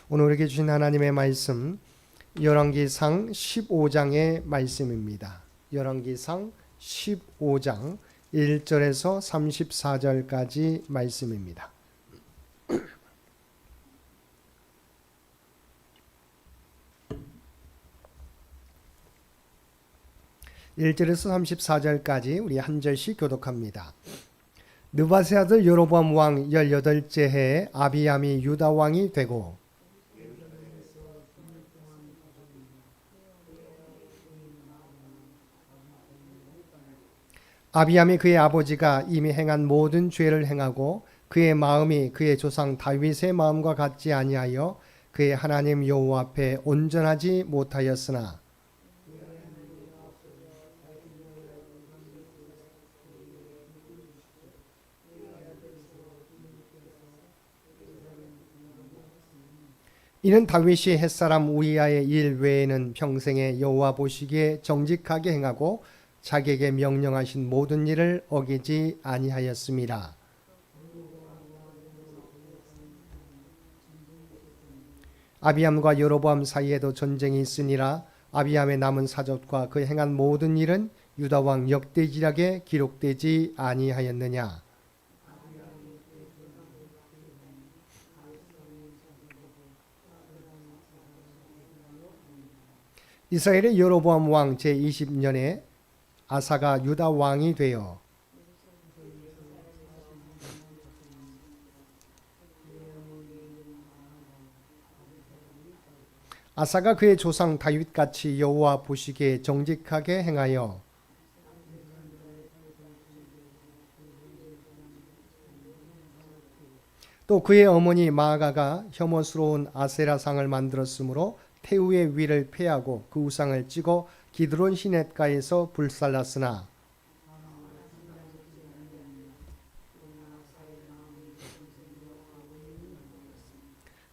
오늘 우리에게 주신 하나님의 말씀 열왕기상 15장의 말씀입니다. 열왕기상 15장 1절에서 34절까지 말씀입니다. 1절에서 34절까지 우리 한 절씩 교독합니다. 느바세 아들 여로보암 왕 18째 해에 아비암이 유다 왕이 되고 아비암이 그의 아버지가 이미 행한 모든 죄를 행하고 그의 마음이 그의 조상 다윗의 마음과 같지 아니하여 그의 하나님 여호와 앞에 온전하지 못하였으나 이는 다윗이 햇사람 우리아의 일 외에는 평생에 여호와 보시기에 정직하게 행하고 자기에게 명령하신 모든 일을 어기지 아니하였습니다. 아비암과 여로보암 사이에도 전쟁이 있으니라. 아비암의 남은 사적과 그 행한 모든 일은 유다 왕 역대지략에 기록되지 아니하였느냐. 이스라엘의 여로보암 왕 제20년에 아사가 유다 왕이 되어 아사가 그의 조상 다윗같이 여호와 보시기에 정직하게 행하여 또 그의 어머니 마아가가 혐오스러운 아세라상을 만들었으므로 태우의 위를 패하고 그 우상을 찍어 기드론 시냇가에서 불살랐으나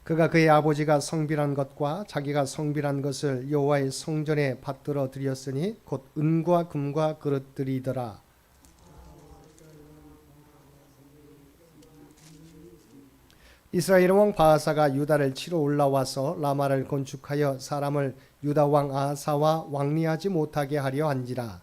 그가 그의 아버지가 성빌한 것과 자기가 성빌한 것을 여호와의 성전에 받들어 드렸으니 곧 은과 금과 그릇들이더라. 이스라엘 왕 바하사가 유다를 치러 올라와서 라마를 건축하여 사람을 유다 왕 아하사와 왕리하지 못하게 하려 한지라.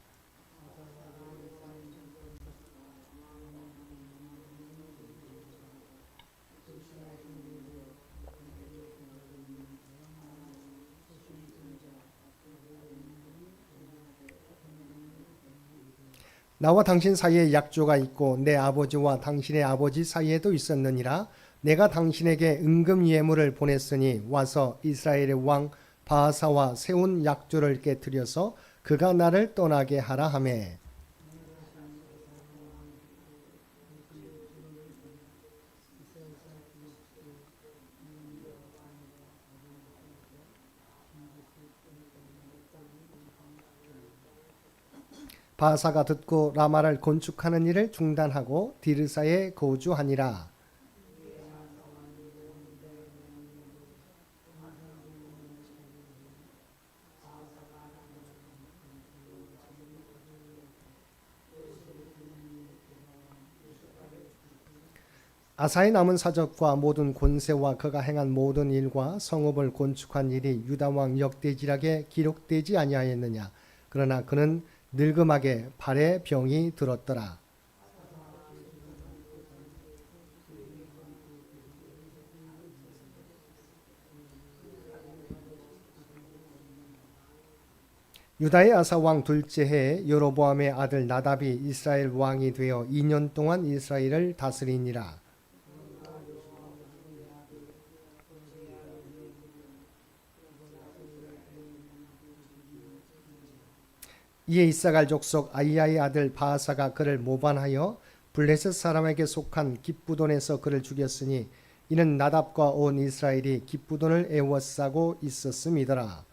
나와 당신 사이에 약조가 있고 내 아버지와 당신의 아버지 사이에도 있었느니라. 내가 당신에게 은금 예물을 보냈으니 와서 이스라엘의 왕 바하사와 세운 약조를 깨뜨려서 그가 나를 떠나게 하라 하매 바하사가 듣고 라마를 건축하는 일을 중단하고 디르사에 거주하니라. 아사의 남은 사적과 모든 권세와 그가 행한 모든 일과 성읍을 건축한 일이 유다 왕 역대지략에 기록되지 아니하였느냐. 그러나 그는 늙음하게 발에 병이 들었더라. 유다의 아사 왕 둘째 해에 여로보암의 아들 나답이 이스라엘 왕이 되어 2년 동안 이스라엘을 다스리니라. 이에 이사갈 족속 아이야의 아들 바하사가 그를 모반하여 블레셋 사람에게 속한 기쁘돈에서 그를 죽였으니 이는 나답과 온 이스라엘이 기쁘돈을 애워싸고 있었음이더라.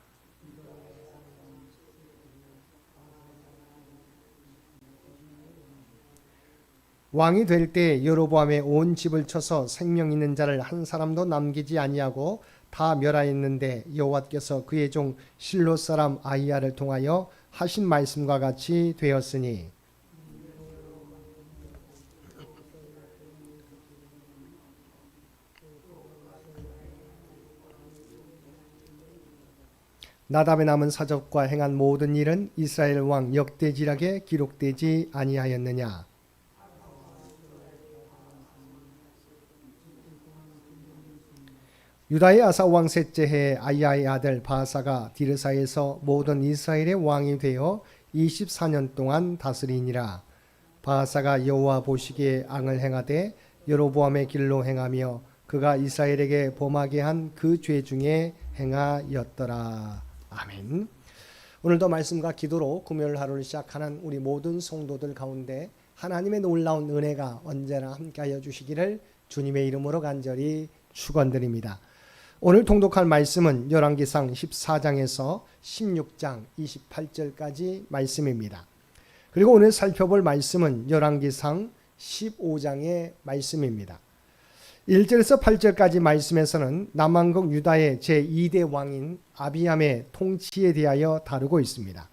왕이 될 때 여로보암의 온 집을 쳐서 생명 있는 자를 한 사람도 남기지 아니하고 다 멸하였는데 여호와께서 그의 종 실로 사람 아히야를 통하여 하신 말씀과 같이 되었으니 나답의 남은 사적과 행한 모든 일은 이스라엘 왕 역대지락에 기록되지 아니하였느냐. 유다의 아사 왕 셋째 해에 아이야의 아들 바사가 디르사에서 모든 이스라엘의 왕이 되어 24년 동안 다스리니라. 바사가 여호와 보시기에 앙을 행하되 여로보암의 길로 행하며 그가 이스라엘에게 범하게 한 그 죄 중에 행하였더라. 아멘. 오늘도 말씀과 기도로 금요일 하루를 시작하는 우리 모든 성도들 가운데 하나님의 놀라운 은혜가 언제나 함께하여 주시기를 주님의 이름으로 간절히 축원드립니다. 오늘 통독할 말씀은 열왕기상 14장에서 16장 28절까지 말씀입니다. 그리고 오늘 살펴볼 말씀은 열왕기상 15장의 말씀입니다. 1절에서 8절까지 말씀에서는 남왕국 유다의 제2대 왕인 아비암의 통치에 대하여 다루고 있습니다.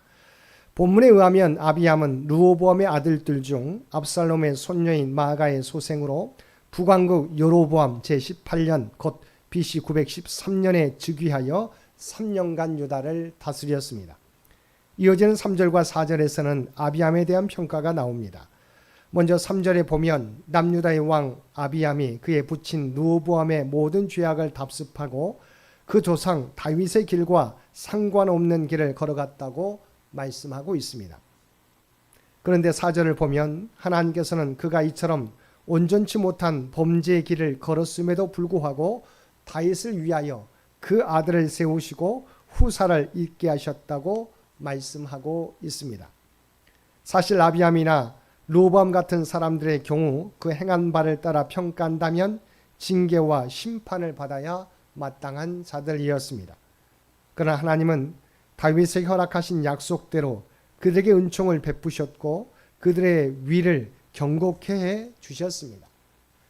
본문에 의하면 아비암은 르호보암의 아들들 중 압살롬의 손녀인 마아가의 소생으로 북왕국 여로보암 제18년 곧 BC 913년에 즉위하여 3년간 유다를 다스렸습니다. 이어지는 3절과 4절에서는 아비암에 대한 평가가 나옵니다. 먼저 3절에 보면 남유다의 왕 아비암이 그의 부친 르호보암의 모든 죄악을 답습하고 그 조상 다윗의 길과 상관없는 길을 걸어갔다고 말씀하고 있습니다. 그런데 4절을 보면 하나님께서는 그가 이처럼 온전치 못한 범죄의 길을 걸었음에도 불구하고 다윗을 위하여 그 아들을 세우시고 후사를 잇게 하셨다고 말씀하고 있습니다. 사실 아비암이나 르호보암 같은 사람들의 경우 그 행한 바를 따라 평가한다면 징계와 심판을 받아야 마땅한 자들이었습니다. 그러나 하나님은 다윗의 허락하신 약속대로 그들에게 은총을 베푸셨고 그들의 위를 경고케 해 주셨습니다.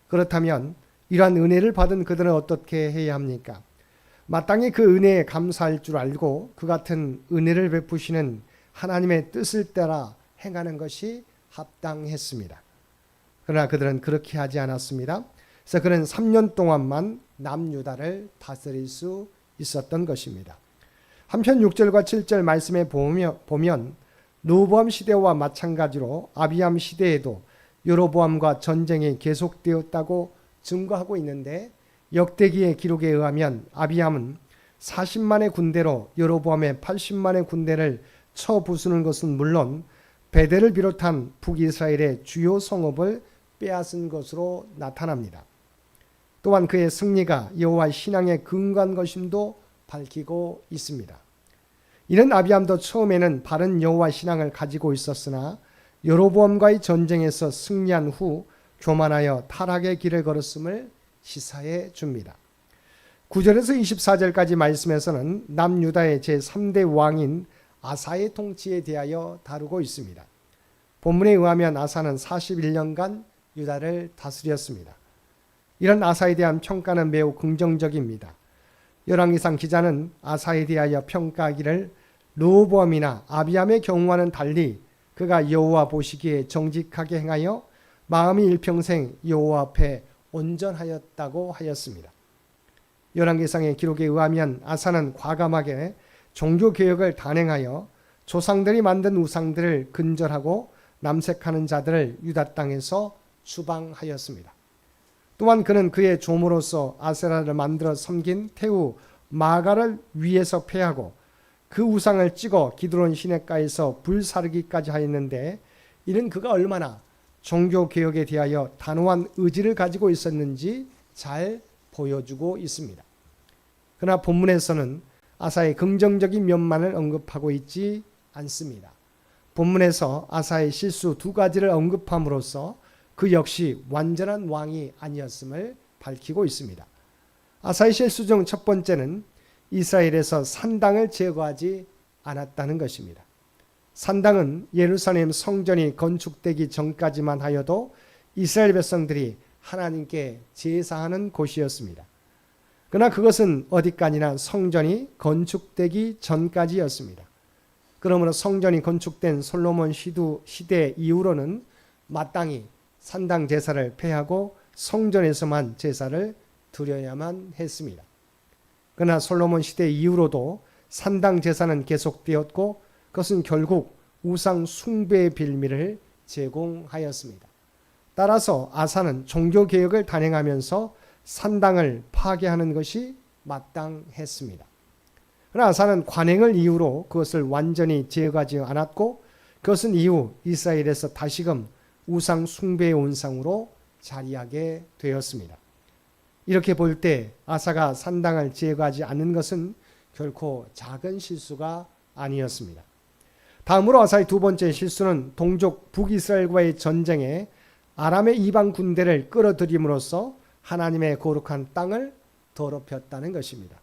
그렇다면 이러한 은혜를 받은 그들은 어떻게 해야 합니까? 마땅히 그 은혜에 감사할 줄 알고 그 같은 은혜를 베푸시는 하나님의 뜻을 따라 행하는 것이 합당했습니다. 그러나 그들은 그렇게 하지 않았습니다. 그래서 그는 3년 동안만 남유다를 다스릴 수 있었던 것입니다. 한편 6절과 7절 말씀에 보면 르호보암 시대와 마찬가지로 아비암 시대에도 여로보암과 전쟁이 계속되었다고 증거하고 있는데 역대기의 기록에 의하면 아비암은 40만의 군대로 여로보암의 80만의 군대를 쳐부수는 것은 물론 베델을 비롯한 북이스라엘의 주요 성읍을 빼앗은 것으로 나타납니다. 또한 그의 승리가 여호와 신앙의 근거한 것임도 밝히고 있습니다. 이는 아비암도 처음에는 바른 여호와 신앙을 가지고 있었으나 여로보암과의 전쟁에서 승리한 후 교만하여 타락의 길을 걸었음을 시사해 줍니다. 9절에서 24절까지 말씀에서는 남유다의 제3대 왕인 아사의 통치에 대하여 다루고 있습니다. 본문에 의하면 아사는 41년간 유다를 다스렸습니다. 이런 아사에 대한 평가는 매우 긍정적입니다. 열왕기상 기자는 아사에 대하여 평가하기를 르호보암이나 아비암의 경우와는 달리 그가 여호와 보시기에 정직하게 행하여 마음이 일평생 여호와 앞에 온전하였다고 하였습니다. 열왕기상의 기록에 의하면 아사는 과감하게 종교개혁을 단행하여 조상들이 만든 우상들을 근절하고 남색하는 자들을 유다 땅에서 추방하였습니다. 또한 그는 그의 조모로서 아세라를 만들어 섬긴 태우 마가를 위에서 패하고 그 우상을 찍어 기드론 시냇가에서 불사르기까지 하였는데 이는 그가 얼마나 종교개혁에 대하여 단호한 의지를 가지고 있었는지 잘 보여주고 있습니다. 그러나 본문에서는 아사의 긍정적인 면만을 언급하고 있지 않습니다. 본문에서 아사의 실수 두 가지를 언급함으로써 그 역시 완전한 왕이 아니었음을 밝히고 있습니다. 아사의 실수 중 첫 번째는 이스라엘에서 산당을 제거하지 않았다는 것입니다. 산당은 예루살렘 성전이 건축되기 전까지만 하여도 이스라엘 백성들이 하나님께 제사하는 곳이었습니다. 그러나 그것은 어디까지나 성전이 건축되기 전까지였습니다. 그러므로 성전이 건축된 솔로몬 시대 이후로는 마땅히 산당 제사를 폐하고 성전에서만 제사를 드려야만 했습니다. 그러나 솔로몬 시대 이후로도 산당 제사는 계속되었고 그것은 결국 우상 숭배의 빌미를 제공하였습니다. 따라서 아사는 종교개혁을 단행하면서 산당을 파괴하는 것이 마땅했습니다. 그러나 아사는 관행을 이유로 그것을 완전히 제거하지 않았고 그것은 이후 이스라엘에서 다시금 우상 숭배의 온상으로 자리하게 되었습니다. 이렇게 볼 때 아사가 산당을 제거하지 않는 것은 결코 작은 실수가 아니었습니다. 다음으로 아사의 두 번째 실수는 동족 북이스라엘과의 전쟁에 아람의 이방 군대를 끌어들임으로써 하나님의 거룩한 땅을 더럽혔다는 것입니다.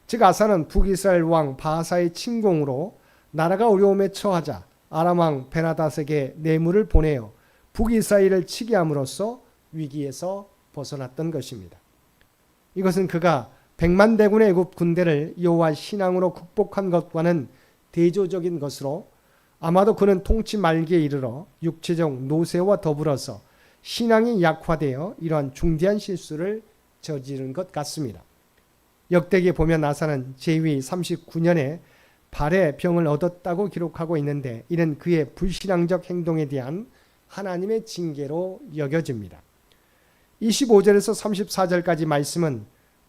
즉 아사는 북이스라엘 왕 바하사의 침공으로 나라가 어려움에 처하자 아람 왕 베나닷에게 뇌물을 보내어 북이스라엘을 치게 함으로써 위기에서 벗어났던 것입니다. 이것은 그가 100만 대군의 애굽 군대를 여호와 신앙으로 극복한 것과는 대조적인 것으로 아마도 그는 통치 말기에 이르러 육체적 노쇠와 더불어서 신앙이 약화되어 이러한 중대한 실수를 저지른 것 같습니다. 역대기에 보면 아사는 제위 39년에 발의 병을 얻었다고 기록하고 있는데 이는 그의 불신앙적 행동에 대한 하나님의 징계로 여겨집니다. 25절에서 34절까지 말씀은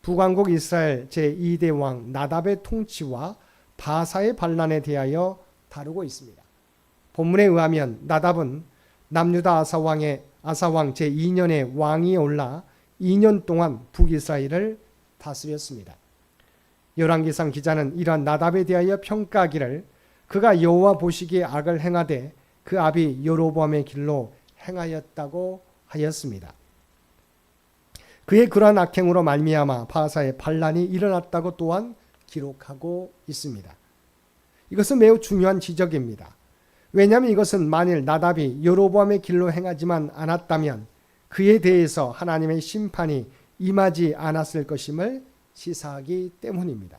북왕국 이스라엘 제2대 왕 나답의 통치와 바사의 반란에 대하여 다루고 있습니다. 본문에 의하면 나답은 남유다 아사왕 제2년에 왕위에 올라 2년 동안 북이스라엘을 다스렸습니다. 열왕기상 기자는 이러한 나답에 대하여 평가하기를 그가 여호와 보시기에 악을 행하되 그 아비 여로보암의 길로 행하였다고 하였습니다. 그의 그러한 악행으로 말미암아 바사의 반란이 일어났다고 또한 기록하고 있습니다. 이것은 매우 중요한 지적입니다. 왜냐하면 이것은 만일 나답이 여로보암의 길로 행하지만 않았다면 그에 대해서 하나님의 심판이 임하지 않았을 것임을 시사하기 때문입니다.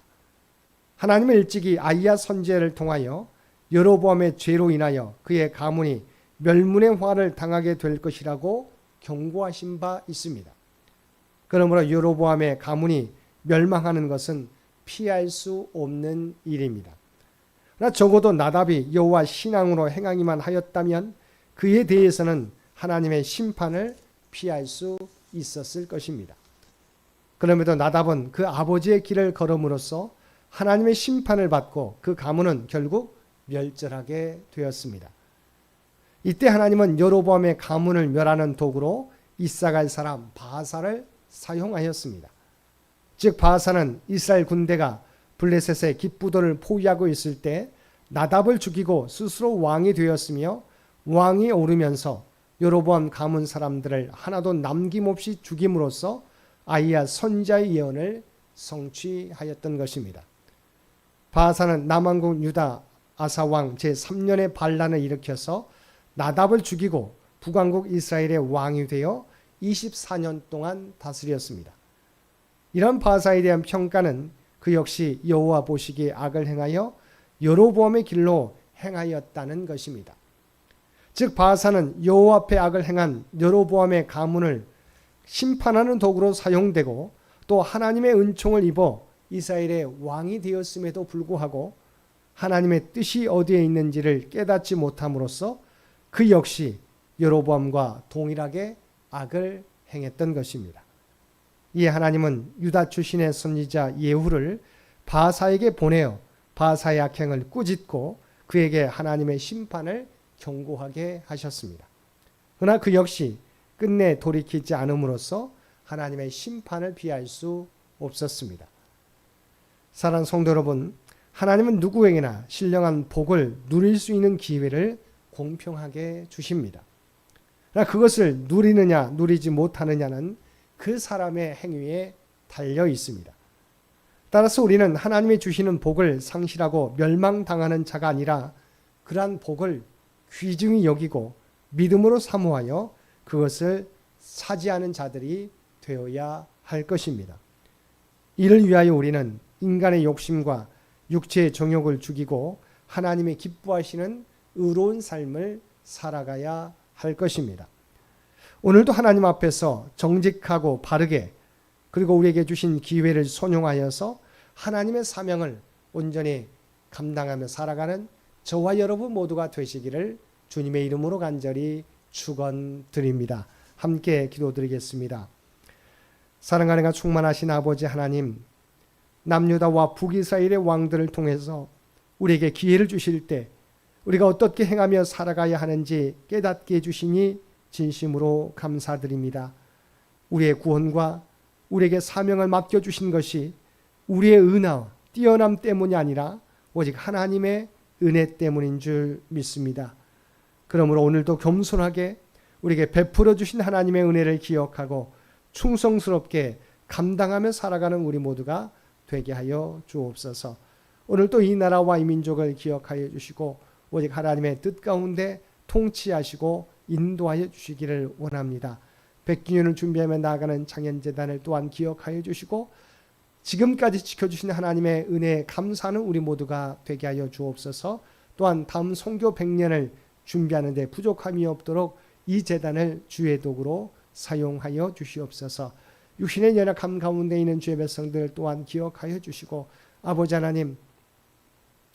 하나님은 일찍이 아이야 선지자를 통하여 여로보암의 죄로 인하여 그의 가문이 멸문의 화를 당하게 될 것이라고 경고하신 바 있습니다. 그러므로 여로보암의 가문이 멸망하는 것은 피할 수 없는 일입니다. 그러나 적어도 나답이 여호와 신앙으로 행하기만 하였다면 그에 대해서는 하나님의 심판을 피할 수 있었을 것입니다. 그럼에도 나답은 그 아버지의 길을 걸음으로써 하나님의 심판을 받고 그 가문은 결국 멸절하게 되었습니다. 이때 하나님은 여로보암의 가문을 멸하는 도구로 이사갈 사람 바하사를 사용하였습니다. 즉 바하사는 이스라엘 군대가 블레셋의 깃부도를 포위하고 있을 때 나답을 죽이고 스스로 왕이 되었으며 왕이 오르면서 여로보암 가문 사람들을 하나도 남김없이 죽임으로써 아이야 선지자의 예언을 성취하였던 것입니다. 바하사는 남왕국 유다 아사왕 제3년의 반란을 일으켜서 나답을 죽이고 북왕국 이스라엘의 왕이 되어 24년 동안 다스렸습니다. 이런 바하사에 대한 평가는 그 역시 여호와 보시기에 악을 행하여 여로보암의 길로 행하였다는 것입니다. 즉 바하사는 여호와 앞에 악을 행한 여로보암의 가문을 심판하는 도구로 사용되고 또 하나님의 은총을 입어 이스라엘의 왕이 되었음에도 불구하고 하나님의 뜻이 어디에 있는지를 깨닫지 못함으로써 그 역시 여로보암과 동일하게 악을 행했던 것입니다. 이에 하나님은 유다 출신의 선지자 예후를 바하사에게 보내어 바하사의 악행을 꾸짖고 그에게 하나님의 심판을 경고하게 하셨습니다. 그러나 그 역시 끝내 돌이키지 않음으로써 하나님의 심판을 피할 수 없었습니다. 사랑하는 성도 여러분, 하나님은 누구에게나 신령한 복을 누릴 수 있는 기회를 공평하게 주십니다. 그러나 그것을 누리느냐 누리지 못하느냐는 그 사람의 행위에 달려 있습니다. 따라서 우리는 하나님이 주시는 복을 상실하고 멸망당하는 자가 아니라 그러한 복을 귀중히 여기고 믿음으로 사모하여 그것을 차지하는 자들이 되어야 할 것입니다. 이를 위하여 우리는 인간의 욕심과 육체의 정욕을 죽이고 하나님이 기뻐하시는 의로운 삶을 살아가야 할 것입니다. 오늘도 하나님 앞에서 정직하고 바르게 그리고 우리에게 주신 기회를 선용하여서 하나님의 사명을 온전히 감당하며 살아가는 저와 여러분 모두가 되시기를 주님의 이름으로 간절히 축원드립니다. 함께 기도드리겠습니다. 사랑하는 충만하신 아버지 하나님, 남유다와 북이스라엘의 왕들을 통해서 우리에게 기회를 주실 때 우리가 어떻게 행하며 살아가야 하는지 깨닫게 해주시니 진심으로 감사드립니다. 우리의 구원과 우리에게 사명을 맡겨주신 것이 우리의 은혜와 뛰어남 때문이 아니라 오직 하나님의 은혜 때문인 줄 믿습니다. 그러므로 오늘도 겸손하게 우리에게 베풀어 주신 하나님의 은혜를 기억하고 충성스럽게 감당하며 살아가는 우리 모두가 되게 하여 주옵소서. 오늘 또 이 나라와 이 민족을 기억하여 주시고 오직 하나님의 뜻 가운데 통치하시고 인도하여 주시기를 원합니다. 백기년을 준비하며 나아가는 창현재단을 또한 기억하여 주시고 지금까지 지켜주신 하나님의 은혜에 감사하는 우리 모두가 되게 하여 주옵소서. 또한 다음 선교 100년을 준비하는 데 부족함이 없도록 이 재단을 주의 도구로 사용하여 주시옵소서. 육신의 연약함 가운데 있는 주의 백성들 또한 기억하여 주시고 아버지 하나님,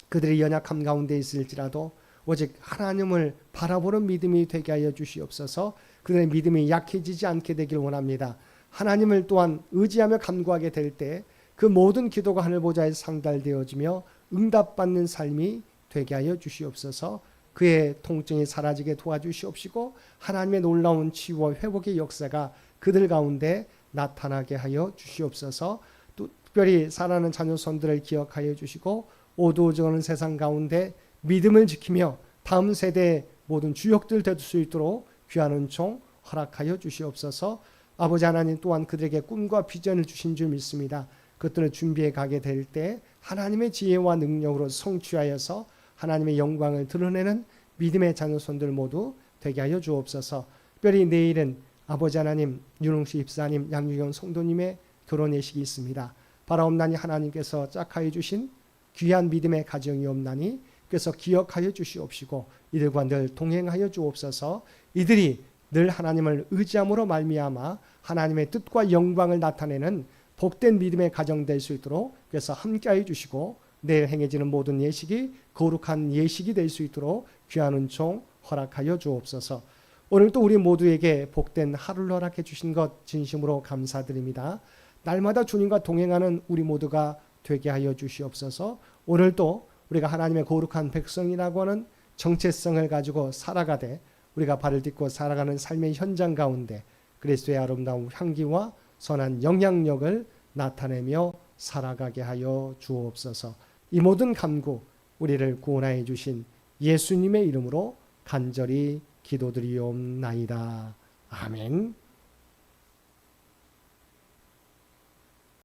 그들의 연약함 가운데 있을지라도 오직 하나님을 바라보는 믿음이 되게 하여 주시옵소서. 그들의 믿음이 약해지지 않게 되길 원합니다. 하나님을 또한 의지하며 간구하게 될 때 그 모든 기도가 하늘 보좌에 상달되어지며 응답받는 삶이 되게 하여 주시옵소서. 그의 통증이 사라지게 도와주시옵시고 하나님의 놀라운 치유와 회복의 역사가 그들 가운데 나타나게 하여 주시옵소서. 또 특별히 사랑하는 자녀손들을 기억하여 주시고 어두워져가는 세상 가운데 믿음을 지키며 다음 세대의 모든 주역들 될 수 있도록 귀한 은총 허락하여 주시옵소서. 아버지 하나님 또한 그들에게 꿈과 비전을 주신 줄 믿습니다. 그것들을 준비해 가게 될 때 하나님의 지혜와 능력으로 성취하여서 하나님의 영광을 드러내는 믿음의 자녀손들 모두 되게 하여 주옵소서. 특별히 내일은 아버지 하나님, 윤홍수 입사님, 양유경 성도님의 결혼 예식이 있습니다. 바라옵나니 하나님께서 짝하여 주신 귀한 믿음의 가정이 없나니 그래서 기억하여 주시옵시고 이들과 늘 동행하여 주옵소서. 이들이 늘 하나님을 의지함으로 말미암아 하나님의 뜻과 영광을 나타내는 복된 믿음의 가정 될 수 있도록 그래서 함께하여 주시고 내일 행해지는 모든 예식이 거룩한 예식이 될 수 있도록 귀한 은총 허락하여 주옵소서. 오늘 또 우리 모두에게 복된 하루를 허락해 주신 것 진심으로 감사드립니다. 날마다 주님과 동행하는 우리 모두가 되게 하여 주시옵소서. 오늘도 우리가 하나님의 거룩한 백성이라고 하는 정체성을 가지고 살아가되 우리가 발을 딛고 살아가는 삶의 현장 가운데 그리스도의 아름다운 향기와 선한 영향력을 나타내며 살아가게 하여 주옵소서. 이 모든 간구 우리를 구원하여 주신 예수님의 이름으로 간절히 기도드리옵나이다. 아멘.